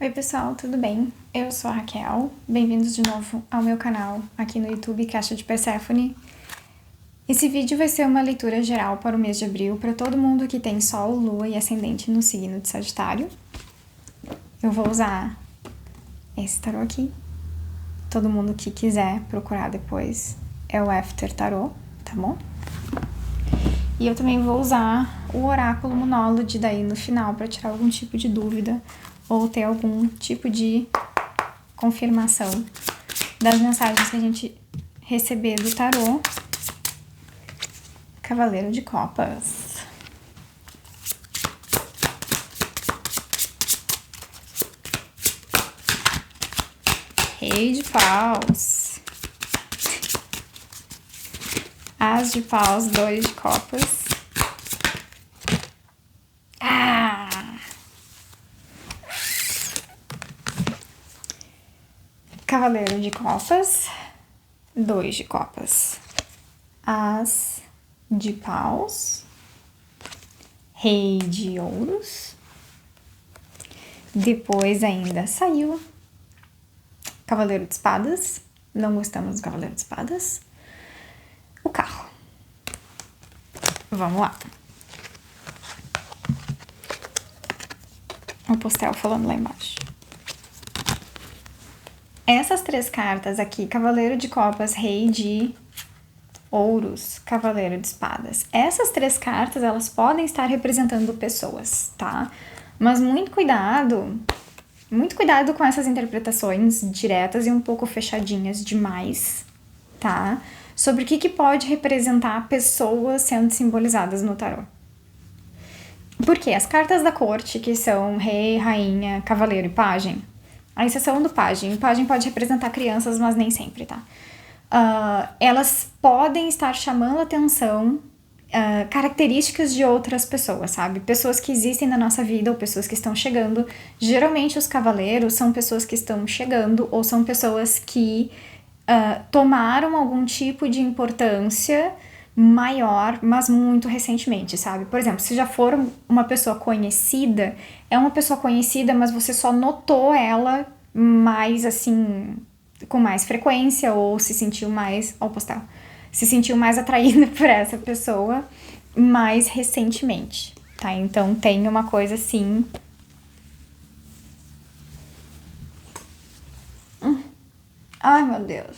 Oi pessoal, tudo bem? Eu sou a Raquel, bem-vindos de novo ao meu canal aqui no YouTube Caixa de Perséfone. Esse vídeo vai ser uma leitura geral para o mês de abril para todo mundo que tem Sol, Lua e Ascendente no signo de Sagitário. Eu vou usar esse tarô aqui. Todo mundo que quiser procurar depois é o After Tarô, tá bom? E eu também vou usar o Oráculo Monólogo daí no final para tirar algum tipo de dúvida ou ter algum tipo de confirmação das mensagens que a gente receber do tarô. Cavaleiro de Copas. Rei de Paus. As de Paus, 2 de Copas. Cavaleiro de Copas, 2 de Copas. As de Paus. Rei de Ouros. Depois ainda saiu Cavaleiro de Espadas. Não gostamos do Cavaleiro de Espadas. O carro. Vamos lá. O Postel falando lá embaixo. Essas 3 cartas aqui, Cavaleiro de Copas, Rei de Ouros, Cavaleiro de Espadas. Essas 3 cartas, elas podem estar representando pessoas, tá? Mas muito cuidado com essas interpretações diretas e um pouco fechadinhas demais, tá? Sobre o que pode representar pessoas sendo simbolizadas no tarô. Porque as cartas da corte, que são rei, rainha, cavaleiro e pajem, a exceção do pajem. O pajem pode representar crianças, mas nem sempre, tá? Elas podem estar chamando atenção, características de outras pessoas, sabe? Pessoas que existem na nossa vida ou pessoas que estão chegando. Geralmente os cavaleiros são pessoas que estão chegando ou são pessoas que tomaram algum tipo de importância maior, mas muito recentemente, sabe? Por exemplo, se já for uma pessoa conhecida, é uma pessoa conhecida, mas você só notou ela mais, assim, com mais frequência, ou se sentiu mais, ó o Postel, se sentiu mais atraída por essa pessoa mais recentemente, tá? Então tem uma coisa assim... Ai, meu Deus...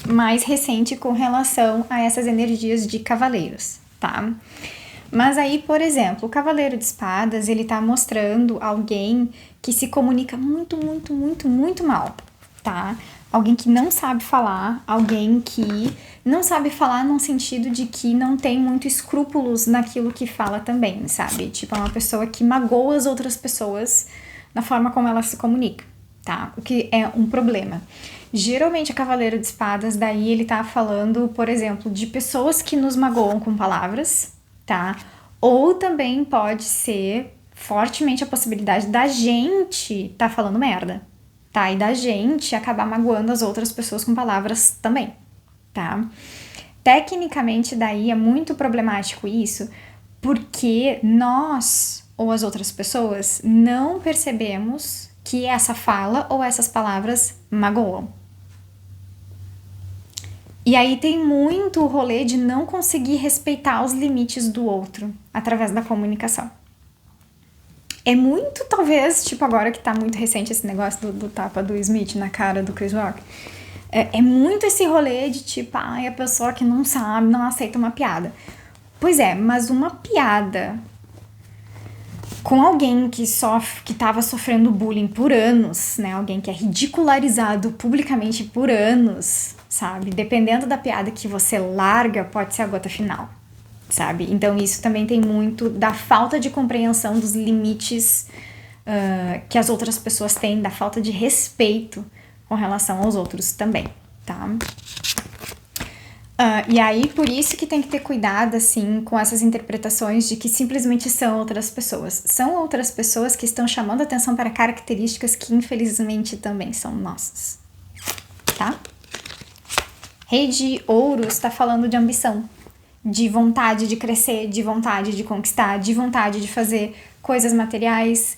mais recente com relação a essas energias de cavaleiros, tá? Mas aí, por exemplo, o Cavaleiro de Espadas, ele tá mostrando alguém que se comunica muito mal, tá? Alguém que não sabe falar, alguém que não sabe falar num sentido de que não tem muito escrúpulos naquilo que fala também, sabe? Tipo, é uma pessoa que magoa as outras pessoas na forma como ela se comunica, tá? O que é um problema. Geralmente, a Cavaleiro de Espadas, daí ele tá falando, por exemplo, de pessoas que nos magoam com palavras, tá? Ou também pode ser fortemente a possibilidade da gente tá falando merda, tá? E da gente acabar magoando as outras pessoas com palavras também, tá? Tecnicamente, daí é muito problemático isso, porque nós ou as outras pessoas não percebemos que essa fala ou essas palavras magoam. E aí tem muito o rolê de não conseguir respeitar os limites do outro através da comunicação. É muito, talvez, tipo agora que tá muito recente esse negócio do tapa do Smith na cara do Chris Rock, é muito esse rolê de tipo, a pessoa que não sabe, não aceita uma piada. Pois é, mas uma piada com alguém que tava sofrendo bullying por anos, né? Alguém que é ridicularizado publicamente por anos, sabe? Dependendo da piada que você larga, pode ser a gota final, sabe? Então isso também tem muito da falta de compreensão dos limites que as outras pessoas têm, da falta de respeito com relação aos outros também, tá? E aí, por isso que tem que ter cuidado, assim, com essas interpretações de que simplesmente são outras pessoas. São outras pessoas que estão chamando atenção para características que, infelizmente, também são nossas, tá? Rei de Ouros está falando de ambição, de vontade de crescer, de vontade de conquistar, de vontade de fazer coisas materiais,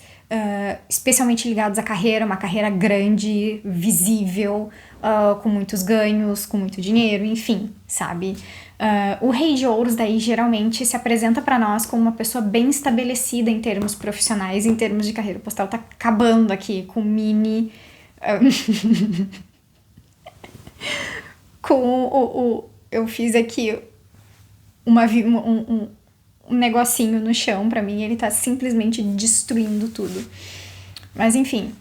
especialmente ligados à carreira, uma carreira grande, visível, com muitos ganhos, com muito dinheiro, enfim, sabe? O Rei de Ouros daí geralmente se apresenta para nós como uma pessoa bem estabelecida em termos profissionais, em termos de carreira. O postal tá acabando aqui com mini... eu fiz aqui um negocinho no chão pra mim e ele tá simplesmente destruindo tudo. Mas enfim,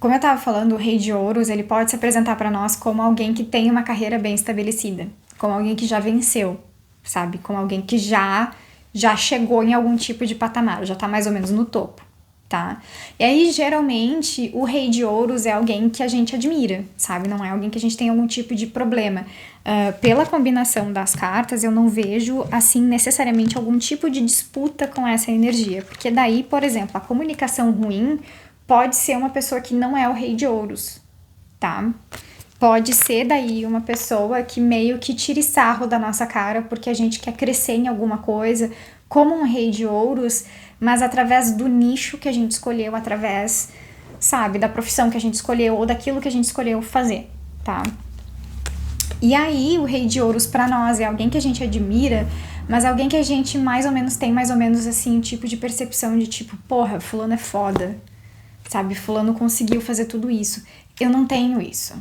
como eu tava falando, o Rei de Ouros, ele pode se apresentar pra nós como alguém que tem uma carreira bem estabelecida, como alguém que já venceu, sabe? Como alguém que já chegou em algum tipo de patamar, já tá mais ou menos no topo, tá? E aí, geralmente, o Rei de Ouros é alguém que a gente admira, sabe? Não é alguém que a gente tem algum tipo de problema. Pela combinação das cartas, eu não vejo, assim, necessariamente algum tipo de disputa com essa energia. Porque daí, por exemplo, a comunicação ruim pode ser uma pessoa que não é o Rei de Ouros, tá? Pode ser daí uma pessoa que meio que tire sarro da nossa cara porque a gente quer crescer em alguma coisa, como um Rei de Ouros, mas através do nicho que a gente escolheu, através, sabe, da profissão que a gente escolheu ou daquilo que a gente escolheu fazer, tá? E aí, o Rei de Ouros pra nós é alguém que a gente admira, mas alguém que a gente mais ou menos tem mais ou menos assim, um tipo de percepção de tipo, porra, fulano é foda, sabe? Fulano conseguiu fazer tudo isso. Eu não tenho isso.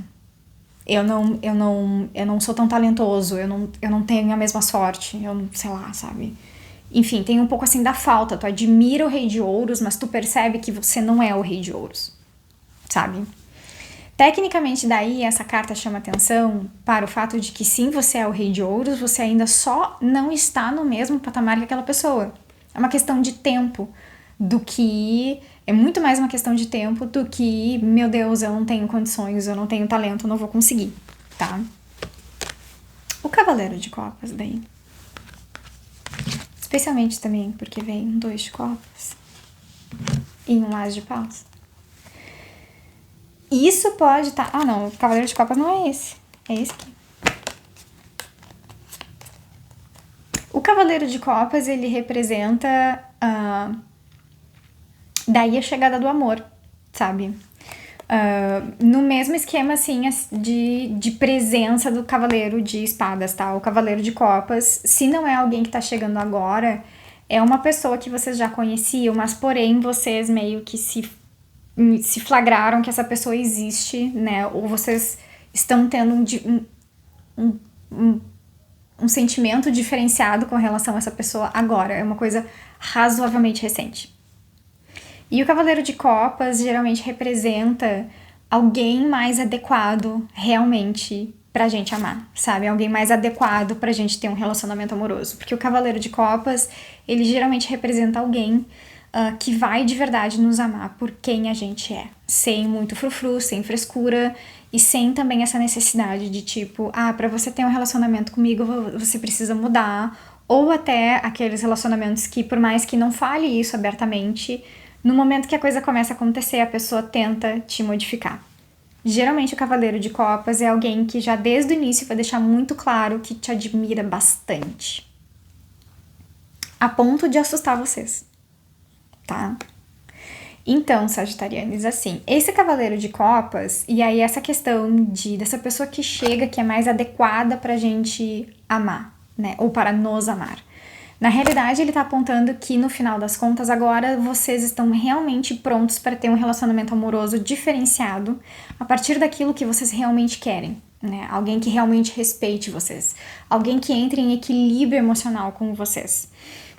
Eu não sou tão talentoso, eu não tenho a mesma sorte, eu não, sei lá, sabe? Enfim, tem um pouco assim da falta. Tu admira o Rei de Ouros, mas tu percebe que você não é o Rei de Ouros, sabe? Tecnicamente, daí, essa carta chama atenção para o fato de que sim, você é o Rei de Ouros, você ainda só não está no mesmo patamar que aquela pessoa. É uma questão de tempo, do que... É muito mais uma questão de tempo do que, meu Deus, eu não tenho condições, eu não tenho talento, eu não vou conseguir, tá? O Cavaleiro de Copas, daí. Especialmente também porque vem um 2 de copas e um As de paus. Isso pode estar... Ah, não, o Cavaleiro de Copas não é esse. É esse aqui. O Cavaleiro de Copas, ele representa daí a chegada do amor, sabe? No mesmo esquema, assim, de presença do Cavaleiro de Espadas, tá? O Cavaleiro de Copas, se não é alguém que tá chegando agora, é uma pessoa que vocês já conheciam, mas porém vocês meio que se flagraram que essa pessoa existe, né? Ou vocês estão tendo um sentimento diferenciado com relação a essa pessoa agora. É uma coisa razoavelmente recente. E o Cavaleiro de Copas geralmente representa alguém mais adequado realmente pra gente amar, sabe? Alguém mais adequado pra gente ter um relacionamento amoroso. Porque o Cavaleiro de Copas, ele geralmente representa alguém que vai de verdade nos amar por quem a gente é. Sem muito frufru, sem frescura e sem também essa necessidade de tipo, pra você ter um relacionamento comigo você precisa mudar. Ou até aqueles relacionamentos que, por mais que não fale isso abertamente, no momento que a coisa começa a acontecer, a pessoa tenta te modificar. Geralmente o Cavaleiro de Copas é alguém que já desde o início vai deixar muito claro que te admira bastante. A ponto de assustar vocês, tá? Então, sagitarianos, assim, esse Cavaleiro de Copas, e aí essa questão dessa pessoa que chega, que é mais adequada pra gente amar, né? Ou para nos amar. Na realidade, ele tá apontando que, no final das contas, agora vocês estão realmente prontos para ter um relacionamento amoroso diferenciado a partir daquilo que vocês realmente querem, né? Alguém que realmente respeite vocês. Alguém que entre em equilíbrio emocional com vocês.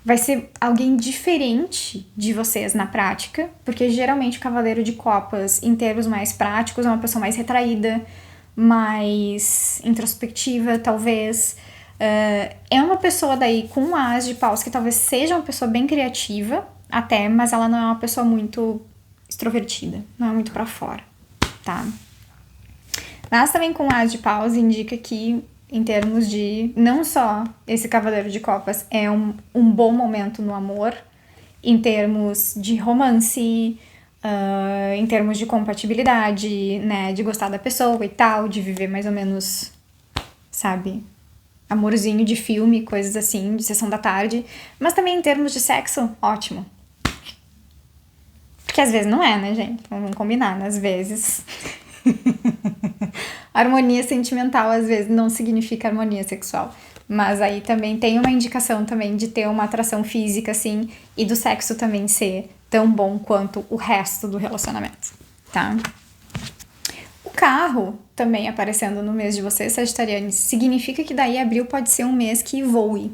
Vai ser alguém diferente de vocês na prática, porque geralmente o Cavaleiro de Copas, em termos mais práticos, é uma pessoa mais retraída, mais introspectiva, talvez... é uma pessoa daí com um As de paus que talvez seja uma pessoa bem criativa até, mas ela não é uma pessoa muito extrovertida, não é muito pra fora, tá? Mas também com As de paus indica que em termos de, não só esse Cavaleiro de Copas é um bom momento no amor, em termos de romance, em termos de compatibilidade, né, de gostar da pessoa e tal, de viver mais ou menos, sabe, amorzinho de filme, coisas assim, de sessão da tarde, mas também em termos de sexo, ótimo. Porque às vezes não é, né, gente? Vamos combinar, né? Às vezes... harmonia sentimental às vezes não significa harmonia sexual. Mas aí também tem uma indicação também de ter uma atração física, assim, e do sexo também ser tão bom quanto o resto do relacionamento, tá? O carro também aparecendo no mês de vocês, sagitarianos, significa que daí abril pode ser um mês que voe,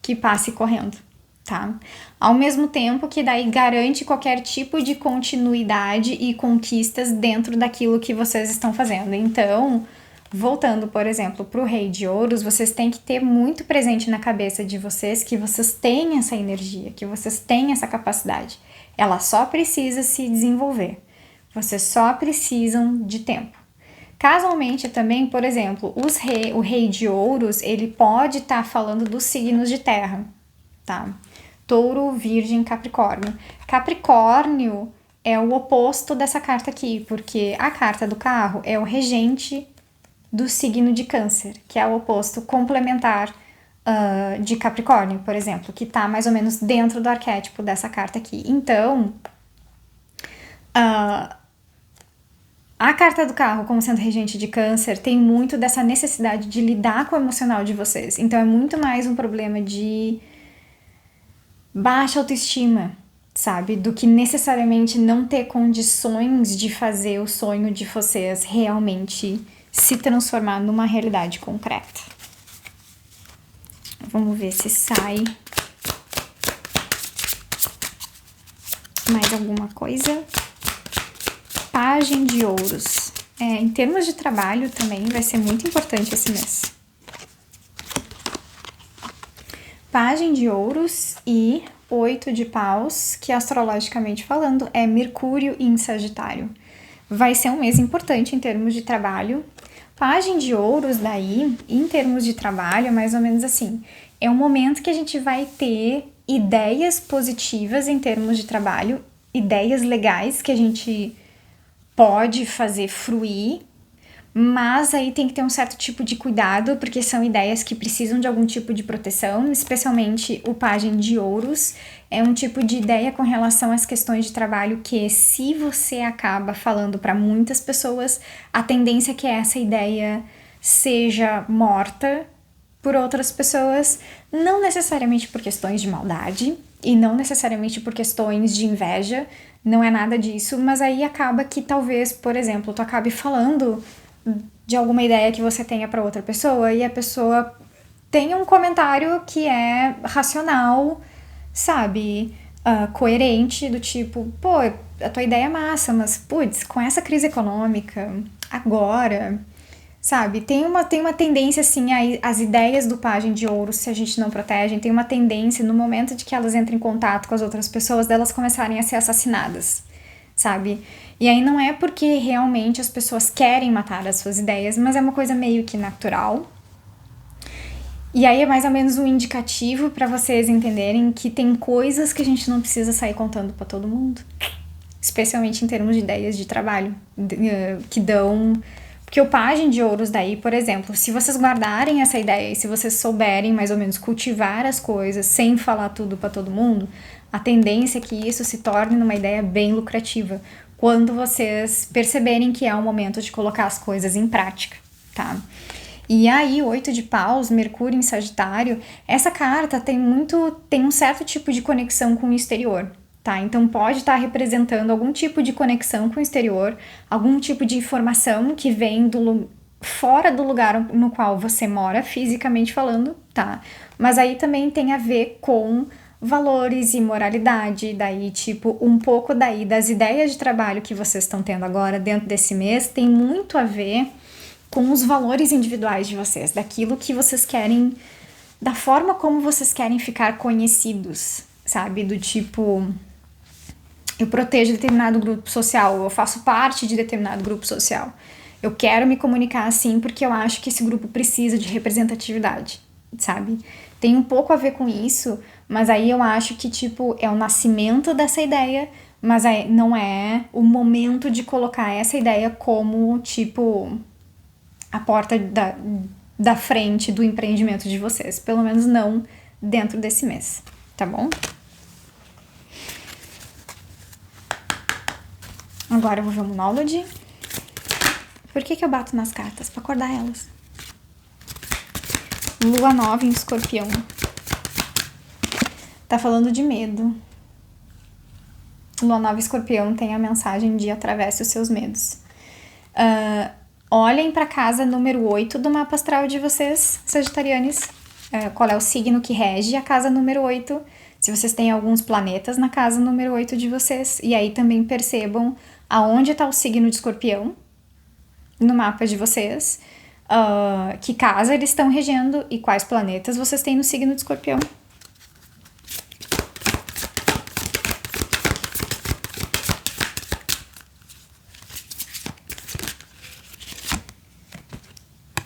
que passe correndo, tá? Ao mesmo tempo que daí garante qualquer tipo de continuidade e conquistas dentro daquilo que vocês estão fazendo. Então, voltando, por exemplo, para o Rei de Ouros, vocês têm que ter muito presente na cabeça de vocês que vocês têm essa energia, que vocês têm essa capacidade. Ela só precisa se desenvolver. Vocês só precisam de tempo. Casualmente também, por exemplo, o Rei de Ouros, ele pode estar falando dos signos de terra, tá? Touro, Virgem, Capricórnio. Capricórnio é o oposto dessa carta aqui, porque a carta do carro é o regente do signo de Câncer, que é o oposto complementar de Capricórnio, por exemplo, que tá mais ou menos dentro do arquétipo dessa carta aqui. Então, a carta do carro, como sendo regente de Câncer, tem muito dessa necessidade de lidar com o emocional de vocês. Então, é muito mais um problema de baixa autoestima, sabe? Do que necessariamente não ter condições de fazer o sonho de vocês realmente se transformar numa realidade concreta. Vamos ver se sai mais alguma coisa. Pagem de Ouros. Em termos de trabalho também vai ser muito importante esse mês. Pagem de Ouros e 8 de Paus, que astrologicamente falando é Mercúrio em Sagitário. Vai ser um mês importante em termos de trabalho. Pagem de Ouros daí, em termos de trabalho, é mais ou menos assim. É um momento que a gente vai ter ideias positivas em termos de trabalho, ideias legais que a gente pode fazer fruir, mas aí tem que ter um certo tipo de cuidado, porque são ideias que precisam de algum tipo de proteção, especialmente o Pagem de Ouros é um tipo de ideia com relação às questões de trabalho que, se você acaba falando para muitas pessoas, a tendência é que essa ideia seja morta por outras pessoas, não necessariamente por questões de maldade e não necessariamente por questões de inveja, não é nada disso, mas aí acaba que talvez, por exemplo, tu acabe falando de alguma ideia que você tenha para outra pessoa e a pessoa tenha um comentário que é racional, sabe, coerente, do tipo, pô, a tua ideia é massa, mas, putz, com essa crise econômica, agora, sabe, tem uma tendência, assim, as ideias do Pagem de Ouros, se a gente não protege, tem uma tendência, no momento de que elas entram em contato com as outras pessoas, delas começarem a ser assassinadas, sabe? E aí não é porque realmente as pessoas querem matar as suas ideias, mas é uma coisa meio que natural. E aí é mais ou menos um indicativo para vocês entenderem que tem coisas que a gente não precisa sair contando para todo mundo. Especialmente em termos de ideias de trabalho, que dão... Porque o Pagem de Ouros daí, por exemplo, se vocês guardarem essa ideia e se vocês souberem mais ou menos cultivar as coisas sem falar tudo para todo mundo, a tendência é que isso se torne numa ideia bem lucrativa, quando vocês perceberem que é o momento de colocar as coisas em prática, tá? E aí, 8 de Paus, Mercúrio em Sagitário, essa carta tem um certo tipo de conexão com o exterior, tá? Então pode estar representando algum tipo de conexão com o exterior, algum tipo de informação que vem fora do lugar no qual você mora, fisicamente falando, tá? Mas aí também tem a ver com valores e moralidade, daí tipo, um pouco daí das ideias de trabalho que vocês estão tendo agora dentro desse mês, tem muito a ver com os valores individuais de vocês, daquilo que vocês querem, da forma como vocês querem ficar conhecidos, sabe? Do tipo, eu protejo determinado grupo social, eu faço parte de determinado grupo social. Eu quero me comunicar assim porque eu acho que esse grupo precisa de representatividade, sabe? Tem um pouco a ver com isso, mas aí eu acho que, tipo, é o nascimento dessa ideia, mas não é o momento de colocar essa ideia como, tipo, a porta da frente do empreendimento de vocês. Pelo menos não dentro desse mês, tá bom? Agora eu vou ver o Monology. Por que eu bato nas cartas? Pra acordar elas. Lua nova em Escorpião. Tá falando de medo. Lua nova em Escorpião tem a mensagem de atravesse os seus medos. Olhem pra casa número 8 do mapa astral de vocês, sagitarianos. Qual é o signo que rege a casa número 8. Se vocês têm alguns planetas na casa número 8 de vocês. E aí também percebam aonde tá o signo de Escorpião no mapa de vocês. Que casa eles estão regendo e quais planetas vocês têm no signo de Escorpião.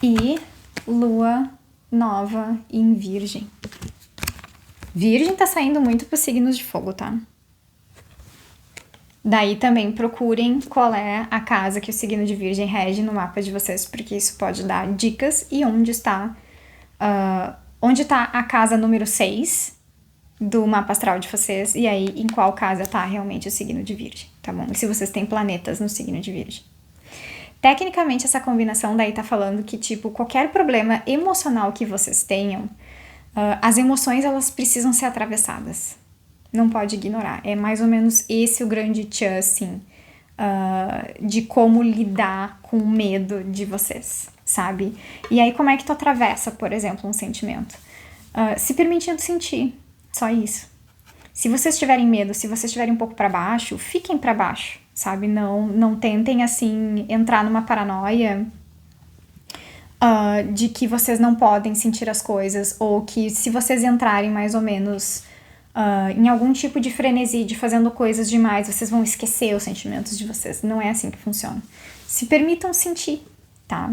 E lua nova em Virgem. Virgem tá saindo muito pros signos de fogo, tá? Daí também procurem qual é a casa que o signo de Virgem rege no mapa de vocês, porque isso pode dar dicas. E onde está a casa número 6 do mapa astral de vocês, e aí em qual casa tá realmente o signo de Virgem, tá bom? E se vocês têm planetas no signo de Virgem. Tecnicamente, essa combinação daí tá falando que, tipo, qualquer problema emocional que vocês tenham, as emoções, elas precisam ser atravessadas. Não pode ignorar. É mais ou menos esse o grande tchan, assim, de como lidar com o medo de vocês, sabe? E aí, como é que tu atravessa, por exemplo, um sentimento? Se permitindo sentir, só isso. Se vocês tiverem medo, se vocês estiverem um pouco pra baixo, fiquem pra baixo, sabe? Não tentem, assim, entrar numa paranoia de que vocês não podem sentir as coisas, ou que se vocês entrarem mais ou menos em algum tipo de frenesi, de fazendo coisas demais, vocês vão esquecer os sentimentos de vocês. Não é assim que funciona. Se permitam sentir, tá?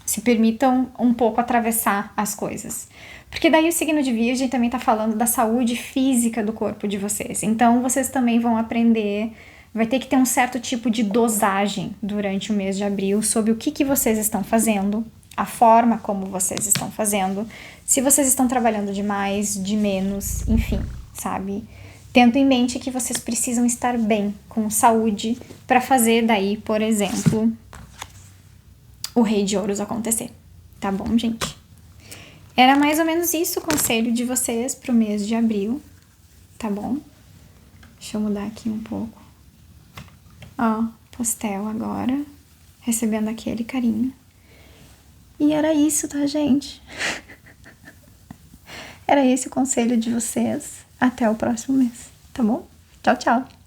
Se permitam um pouco atravessar as coisas. Porque daí o signo de Virgem também tá falando da saúde física do corpo de vocês. Então vocês também vão aprender, vai ter que ter um certo tipo de dosagem durante o mês de abril sobre o que vocês estão fazendo, a forma como vocês estão fazendo, se vocês estão trabalhando de mais, de menos, enfim, sabe? Tendo em mente que vocês precisam estar bem, com saúde, para fazer daí, por exemplo, o Rei de Ouros acontecer. Tá bom, gente? Era mais ou menos isso o conselho de vocês pro mês de abril, tá bom? Deixa eu mudar aqui um pouco. Ó, pastel agora, recebendo aquele carinho. E era isso, tá, gente? Era esse o conselho de vocês. Até o próximo mês, tá bom? Tchau, tchau!